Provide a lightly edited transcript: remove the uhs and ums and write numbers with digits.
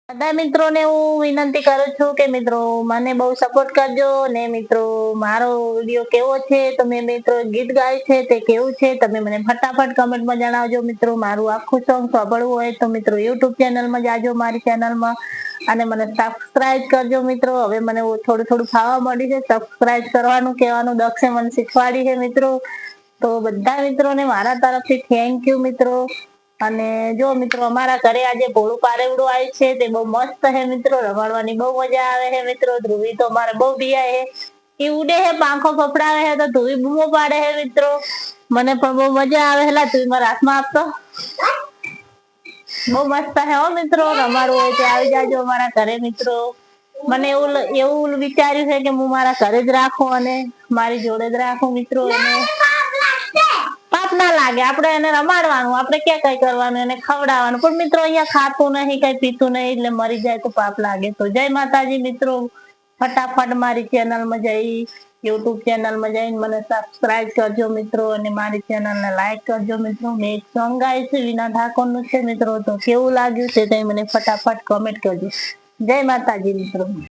બધા મિત્રોને હું વિનંતી કરું છું કે મિત્રો મને બહુ સપોર્ટ કરજો ને મિત્રો મારો વિડીયો કેવો છે, તમે મિત્રો ગીત ગાય છે તે કેવું છે તમે મને ફટાફટ કમેન્ટમાં જણાવજો મિત્રો. મારું આખું સોંગ સાંભળવું હોય તો મિત્રો યુટ્યુબ ચેનલમાં જાજો, મારી ચેનલમાં, અને મને સબસ્ક્રાઇબ કરજો મિત્રો. હવે મને થોડું થોડું ખાવા મળ્યું છે, સબસ્ક્રાઇબ કરવાનું કહેવાનું દક્ષે મને શીખવાડી છે મિત્રો. તો બધા મિત્રોને મારા તરફથી થેન્ક યુ મિત્રો. અને જો મિત્રો અમારા ઘરે આજે ભોળું પારેવડું આવ્યું છે તે બહુ મસ્ત છે મિત્રો, રમાડવાની બહુ મજા આવે છે મિત્રો. ધ્રુવી તો અમારે બહુ બિયાય છે, એ ઉડે છે, પાંખો ફફડાવે છે તો ધ્રુવી બૂમો પાડે છે મિત્રો. મને પણ બહુ મજા આવે છે. તું મારા હાથમાં આપતો, બહુ મસ્ત છે હો મિત્રો. રમાડવું હોય તો આવી જાજો અમારા ઘરે મિત્રો. મને એવું વિચાર્યું છે કે હું મારા ઘરે જ રાખું અને મારી જોડે જ રાખું મિત્રો. એને પાપ ના લાગે, આપણે એને રમાડવાનું, આપણે ક્યાં કઈ કરવાનું, એને ખવડાવવાનું. પણ મિત્રો અહીંયા ખાતું નહીં, કઈ પીતું નહીં, એટલે મરી જાય તો પાપ લાગે. તો જય માતાજી મિત્રો. ફટાફટ મારી ચેનલમાં જઈ, યુટ્યુબ ચેનલમાં જઈને મને સબસ્ક્રાઇબ કરજો મિત્રો, અને મારી ચેનલને લાઈક કરજો મિત્રો. મેં એક સોંગ ગાયું છે, વિના ઠાકોરનું છે મિત્રો. તો કેવું લાગ્યું તે મને ફટાફટ કમેન્ટ કરજો. જય માતાજી મિત્રો.